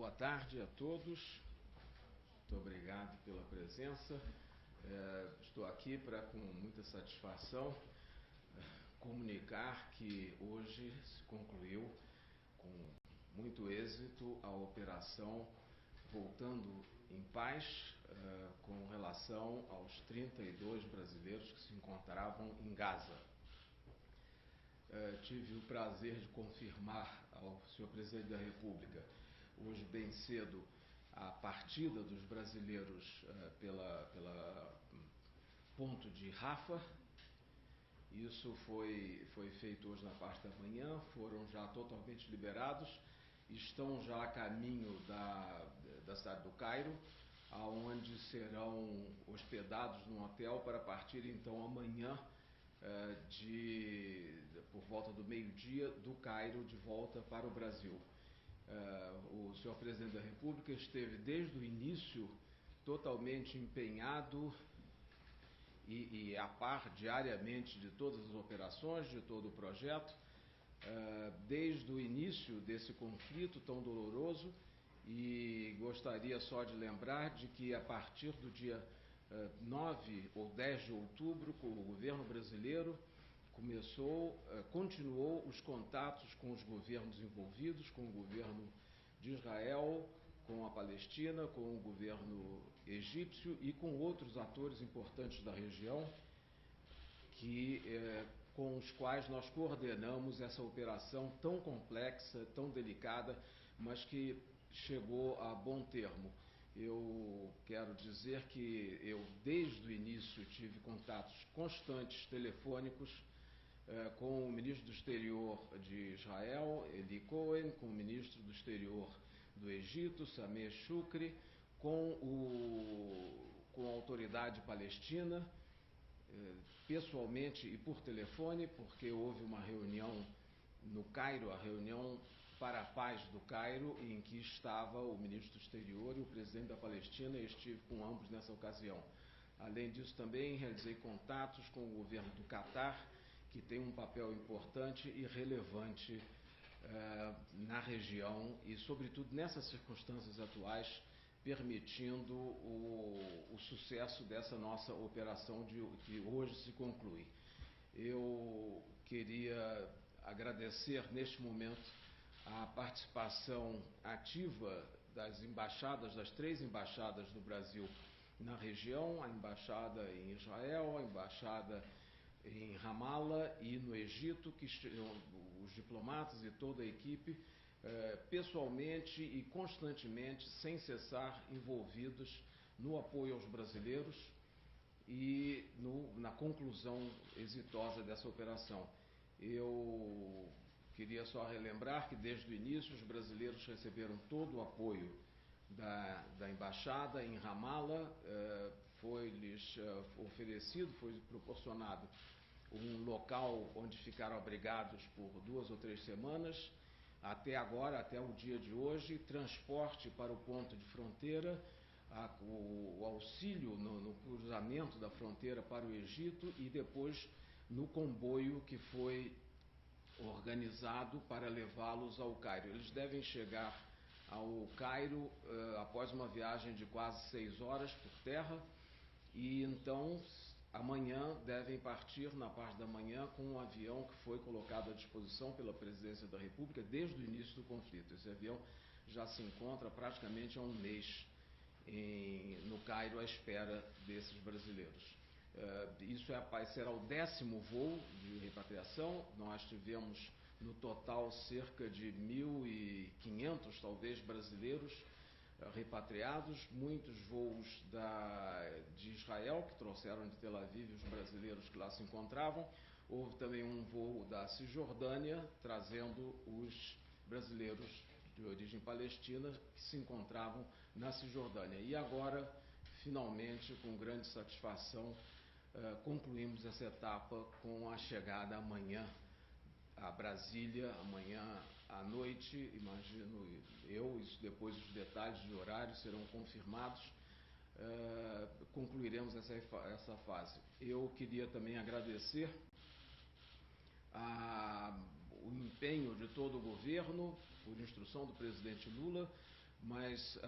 Boa tarde a todos, muito obrigado pela presença. Estou aqui para, com muita satisfação, comunicar que hoje se concluiu com muito êxito a operação Voltando em Paz, com relação aos 32 brasileiros que se encontravam em Gaza. Tive o prazer de confirmar ao senhor presidente da República, hoje bem cedo, a partida dos brasileiros pela ponto de Rafah. Isso foi feito hoje na parte da manhã, foram já totalmente liberados, estão já a caminho da cidade do Cairo, onde serão hospedados num hotel para partir então amanhã, por volta do meio-dia, do Cairo de volta para o Brasil. O senhor presidente da República esteve desde o início totalmente empenhado e a par diariamente de todas as operações, de todo o projeto, desde o início desse conflito tão doloroso, e gostaria só de lembrar de que a partir do dia 9 ou 10 de outubro, o governo brasileiro continuou os contatos com os governos envolvidos, com o governo de Israel, com a Palestina, com o governo egípcio e com outros atores importantes da região, com os quais nós coordenamos essa operação tão complexa, tão delicada, mas que chegou a bom termo. Eu quero dizer que eu, desde o início, tive contatos constantes telefônicos com o ministro do Exterior de Israel, Eli Cohen, com o ministro do Exterior do Egito, Sameh Shoukry, com a autoridade palestina, pessoalmente e por telefone, porque houve uma reunião no Cairo, a reunião para a paz do Cairo, em que estava o ministro do Exterior e o presidente da Palestina, e estive com ambos nessa ocasião. Além disso, também realizei contatos com o governo do Catar, que tem um papel importante e relevante na região e, sobretudo, nessas circunstâncias atuais, permitindo o sucesso dessa nossa operação que hoje se conclui. Eu queria agradecer, neste momento, a participação ativa das embaixadas, das 3 embaixadas do Brasil na região, a embaixada em Israel, a embaixada em Ramallah e no Egito, os diplomatas e toda a equipe, pessoalmente e constantemente, sem cessar, envolvidos no apoio aos brasileiros e na conclusão exitosa dessa operação. Eu queria só relembrar que desde o início os brasileiros receberam todo o apoio da embaixada em Ramallah, foi-lhes oferecido, foi proporcionado um local onde ficaram abrigados por 2 ou 3 semanas, até agora, até o dia de hoje, transporte para o ponto de fronteira, o auxílio no cruzamento da fronteira para o Egito e depois no comboio que foi organizado para levá-los ao Cairo. Eles devem chegar ao Cairo após uma viagem de quase 6 horas por terra, e então amanhã devem partir na parte da manhã com um avião que foi colocado à disposição pela Presidência da República desde o início do conflito. Esse avião já se encontra praticamente há um mês no Cairo à espera desses brasileiros. Isso será o 10º voo de repatriação. Nós tivemos no total cerca de 1.500 talvez brasileiros repatriados, muitos voos de Israel que trouxeram de Tel Aviv os brasileiros que lá se encontravam. Houve também um voo da Cisjordânia trazendo os brasileiros de origem palestina que se encontravam na Cisjordânia. E agora, finalmente, com grande satisfação, concluímos essa etapa com a chegada amanhã a Brasília, amanhã à noite, imagino eu, isso depois os detalhes de horário serão confirmados, concluiremos essa fase. Eu queria também agradecer o empenho de todo o governo, por instrução do presidente Lula, mas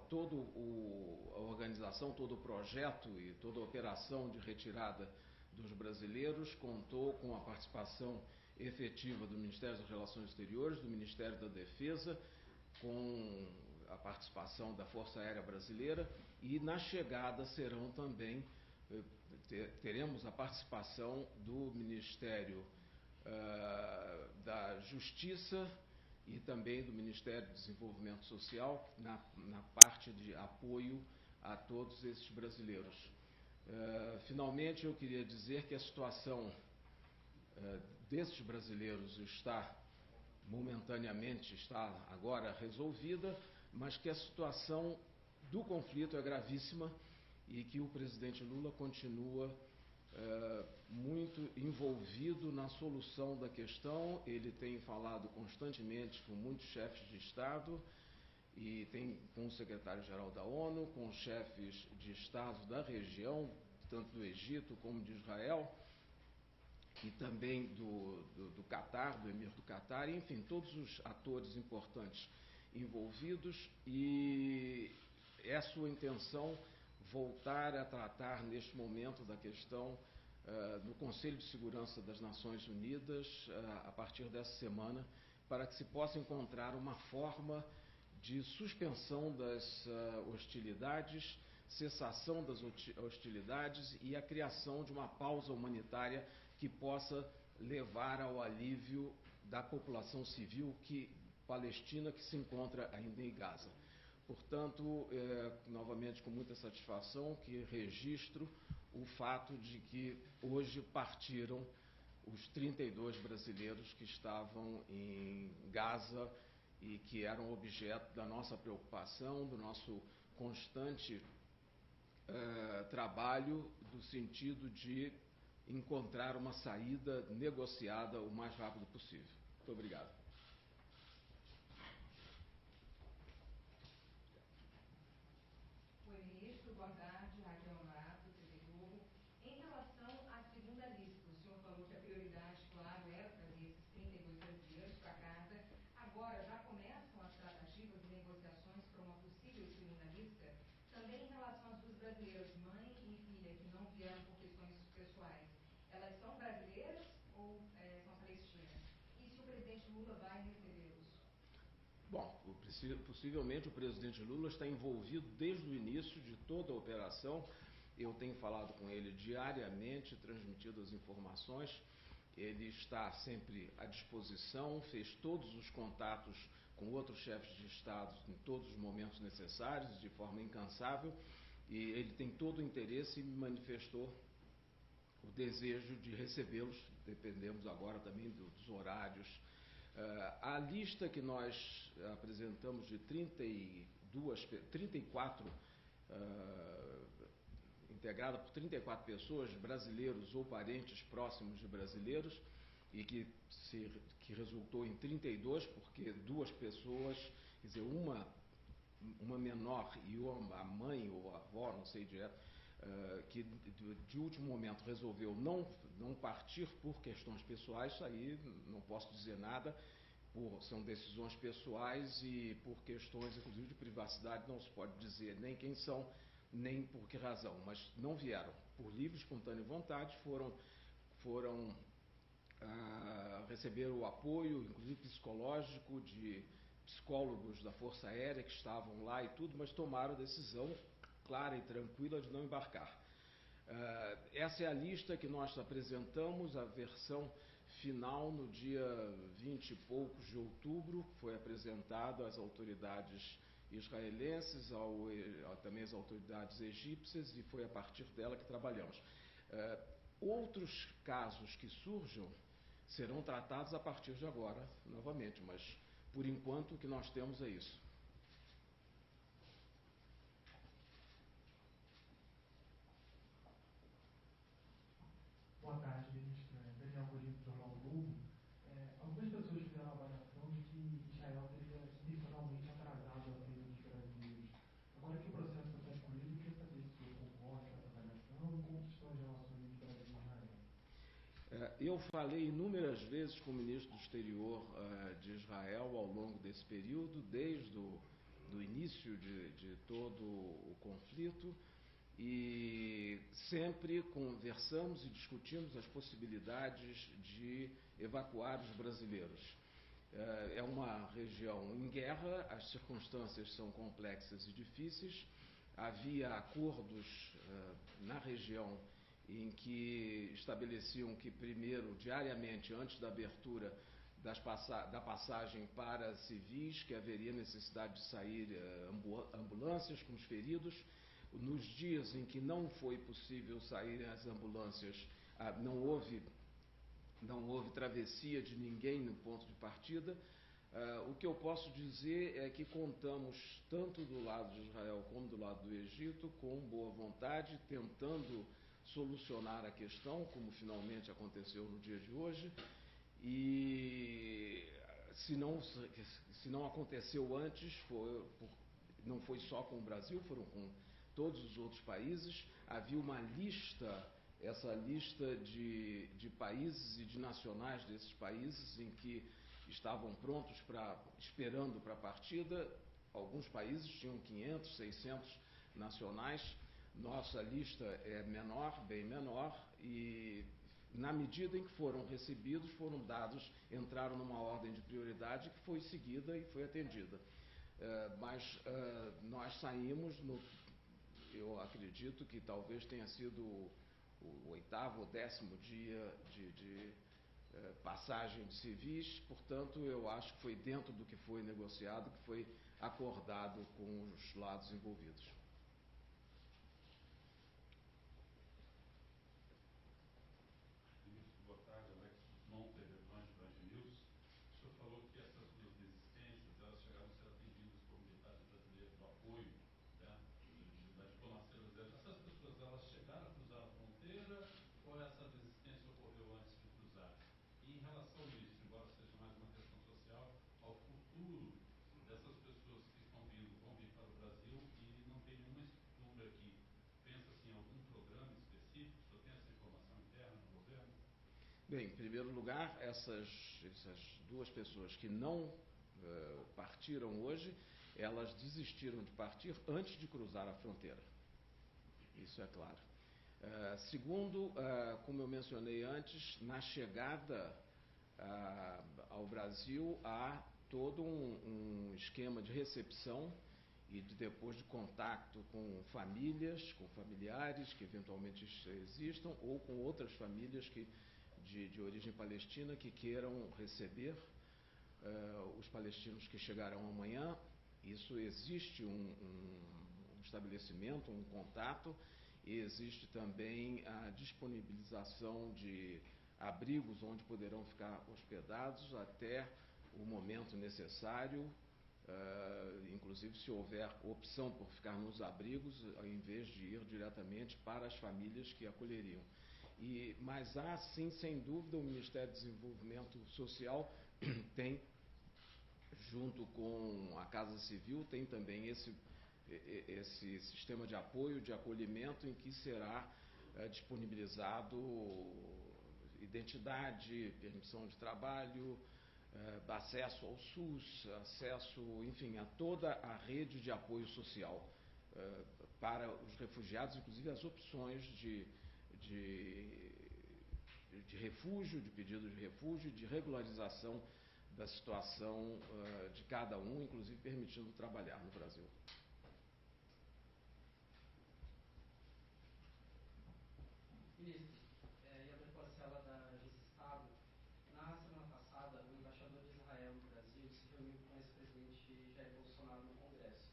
toda a organização, todo o projeto e toda a operação de retirada dos brasileiros contou com a participação efetiva do Ministério das Relações Exteriores, do Ministério da Defesa, com a participação da Força Aérea Brasileira, e na chegada serão também, teremos a participação do Ministério da Justiça e também do Ministério do Desenvolvimento Social na parte de apoio a todos esses brasileiros. Finalmente, eu queria dizer que a situação desses brasileiros momentaneamente está agora resolvida, mas que a situação do conflito é gravíssima e que o presidente Lula continua muito envolvido na solução da questão. Ele tem falado constantemente com muitos chefes de Estado e tem com o secretário-geral da ONU, com chefes de Estado da região, tanto do Egito como de Israel, e também do Catar, do Emir do Catar, enfim, todos os atores importantes envolvidos, e é a sua intenção voltar a tratar neste momento da questão no Conselho de Segurança das Nações Unidas a partir dessa semana, para que se possa encontrar uma forma de suspensão das hostilidades, cessação das hostilidades e a criação de uma pausa humanitária que possa levar ao alívio da população civil palestina que se encontra ainda em Gaza. Portanto, novamente com muita satisfação que registro o fato de que hoje partiram os 32 brasileiros que estavam em Gaza e que eram objeto da nossa preocupação, do nosso constante trabalho, no sentido de encontrar uma saída negociada o mais rápido possível. Muito obrigado. Oi, ministro. Boa tarde. Raquel Amato, TV Globo. Em relação à segunda lista, o senhor falou que a prioridade, claro, era trazer esses 32 brasileiros para casa. Agora já começam as tratativas e negociações para uma possível segunda lista? Também em relação às duas brasileiras, mãe e filha, que não vieram por questões pessoais, elas são brasileiras ou são palestinas? E se o presidente Lula vai recebê-los? Bom, possivelmente o presidente Lula está envolvido desde o início de toda a operação. Eu tenho falado com ele diariamente, transmitido as informações. Ele está sempre à disposição, fez todos os contatos com outros chefes de Estado em todos os momentos necessários, de forma incansável, e ele tem todo o interesse e me manifestou o desejo de recebê-los. Dependemos agora também dos horários. A lista que nós apresentamos de 34, integrada por 34 pessoas, brasileiros ou parentes próximos de brasileiros, e que resultou em 32, porque duas pessoas, quer dizer, uma menor e a mãe ou a avó, não sei direto, que de último momento resolveu não partir por questões pessoais. Aí não posso dizer nada, são decisões pessoais e por questões inclusive de privacidade não se pode dizer nem quem são, nem por que razão, mas não vieram por livre, espontânea vontade, receber o apoio, inclusive psicológico, de psicólogos da Força Aérea que estavam lá e tudo, mas tomaram a decisão clara e tranquila de não embarcar. Essa é a lista que nós apresentamos, a versão final no dia 20 e poucos de outubro, foi apresentado às autoridades israelenses, também às autoridades egípcias, e foi a partir dela que trabalhamos. Outros casos que surjam serão tratados a partir de agora, novamente, mas por enquanto o que nós temos é isso. Boa tarde, ministro. Daniel Godinho, do Jornal o Globo. Algumas pessoas fizeram a avaliação de que Israel teria intencionalmente atrasado a saída dos brasileiros. Agora que o processo está concluído, eu queria saber se o senhor concorda com essa avaliação e como estão as relações entre Brasil e Israel. Eu falei inúmeras vezes com o ministro do Exterior de Israel ao longo desse período, desde o início início de todo o conflito, e sempre conversamos e discutimos as possibilidades de evacuar os brasileiros. É uma região em guerra, as circunstâncias são complexas e difíceis. Havia acordos na região em que estabeleciam que primeiro, diariamente, antes da abertura da passagem para civis, que haveria necessidade de sair ambulâncias com os feridos. Nos dias em que não foi possível sair as ambulâncias, não houve travessia de ninguém no ponto de partida. O que eu posso dizer é que contamos, tanto do lado de Israel como do lado do Egito, com boa vontade, tentando solucionar a questão, como finalmente aconteceu no dia de hoje. E se não aconteceu antes, não foi só com o Brasil, foram com todos os outros países. Havia uma lista, essa lista de países e de nacionais desses países em que estavam prontos, esperando para a partida. Alguns países tinham 500, 600 nacionais. Nossa lista é menor, bem menor, e na medida em que foram recebidos, foram dados, entraram numa ordem de prioridade que foi seguida e foi atendida. Mas nós saímos, eu acredito que talvez tenha sido o 8º ou 10º dia de passagem de civis, portanto, eu acho que foi dentro do que foi negociado, que foi acordado com os lados envolvidos. Boa tarde, Alex Monte, Band News. O senhor falou que essas duas desistências, elas chegaram a ser atendidas por militares brasileiros do apoio, né, da diplomacia brasileira. Essas pessoas, elas chegaram a cruzar a fronteira ou essa desistência ocorreu antes de cruzar? E em relação a isso, embora seja mais uma questão social, ao futuro dessas pessoas que estão vindo, vão vir para o Brasil e não tem nenhuma estrutura que pensa assim, em algum programa específico? O senhor tem essa informação interna no governo? Bem, em primeiro lugar, essas duas pessoas que não partiram hoje, elas desistiram de partir antes de cruzar a fronteira. Isso é claro. Segundo, como eu mencionei antes, na chegada ao Brasil há todo um esquema de recepção e depois de contato com famílias, com familiares que eventualmente existam, ou com outras famílias de origem palestina que queiram receber os palestinos que chegarão amanhã. Isso existe um estabelecimento, um contato, e existe também a disponibilização de abrigos onde poderão ficar hospedados até o momento necessário, inclusive se houver opção por ficar nos abrigos, ao invés de ir diretamente para as famílias que acolheriam. Mas há, sim, sem dúvida, o Ministério do Desenvolvimento Social tem, junto com a Casa Civil, tem também esse sistema de apoio, de acolhimento, em que será disponibilizado identidade, permissão de trabalho, acesso ao SUS, acesso, enfim, a toda a rede de apoio social para os refugiados, inclusive as opções de refúgio, de pedido de refúgio, de regularização da situação de cada um, inclusive permitindo trabalhar no Brasil. Ministro, Iader Porcela, da Agência Estado. Na semana passada, o embaixador de Israel no Brasil se reuniu com o ex-presidente Jair Bolsonaro no Congresso.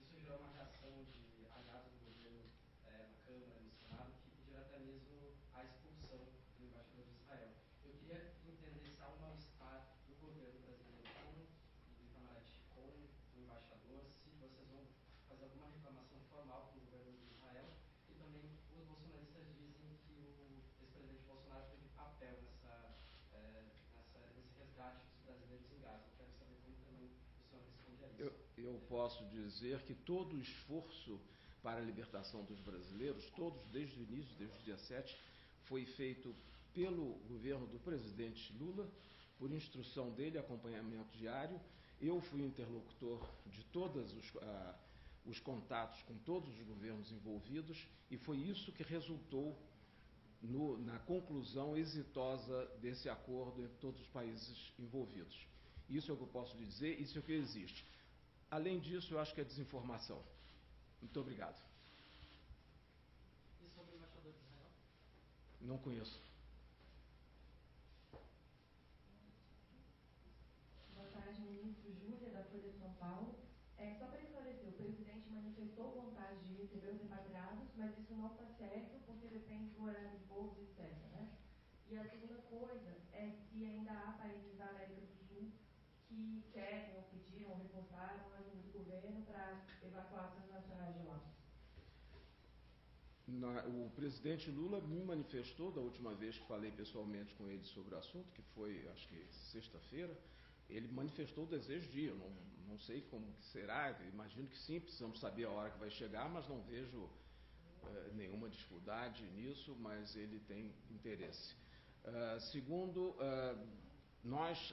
Isso gerou uma reação de aliados do governo na Câmara e no Senado, que pediram até mesmo a expulsão do embaixador de Israel. Eu queria entender se há um mal-estar do governo brasileiro e do Itamaraty com o embaixador, se vocês vão fazer alguma reclamação formal com o governo de Israel. E também os bolsonaristas dizem que o ex-presidente Bolsonaro teve papel nesse resgate dos brasileiros em Gaza. Eu quero saber como também o senhor responde a isso. Eu posso dizer que todo o esforço para a libertação dos brasileiros, todos desde o início, desde o dia 7, foi feito pelo governo do presidente Lula, por instrução dele, acompanhamento diário, Eu fui interlocutor de todos os contatos com todos os governos envolvidos e foi isso que resultou na conclusão exitosa desse acordo entre todos os países envolvidos. Isso é o que eu posso lhe dizer, isso é o que existe. Além disso, eu acho que é desinformação. Muito obrigado. E sobre o embaixador de Israel? Não conheço. Boa tarde, ministro. Júlia, da Folha de São Paulo. Só para esclarecer, o presidente manifestou vontade de receber os repatriados, mas isso não está certo porque depende do horário de voos, etc. Né? E a segunda coisa é se ainda há países da América do Sul que querem ou pediram ou reportaram a ajuda do governo para evacuar seus nacionais de lá. O presidente Lula me manifestou da última vez que falei pessoalmente com ele sobre o assunto, que foi, acho que sexta-feira. Ele manifestou o desejo de ir. Eu não sei como que será, imagino que sim, precisamos saber a hora que vai chegar, mas não vejo nenhuma dificuldade nisso, mas ele tem interesse. Segundo,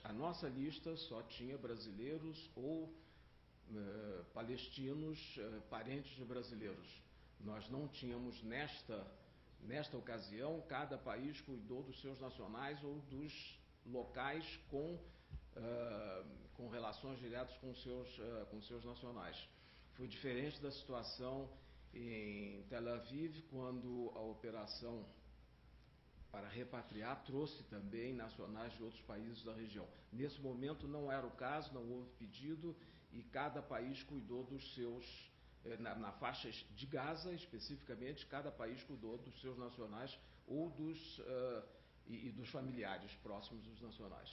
a nossa lista só tinha brasileiros ou palestinos, parentes de brasileiros. Nós não tínhamos, nesta ocasião, cada país cuidou dos seus nacionais ou dos locais com relações diretas com seus nacionais. Foi diferente da situação em Tel Aviv, quando a operação para repatriar trouxe também nacionais de outros países da região. Nesse momento não era o caso, não houve pedido e cada país cuidou dos seus, na faixa de Gaza especificamente, cada país cuidou dos seus nacionais ou dos familiares próximos dos nacionais.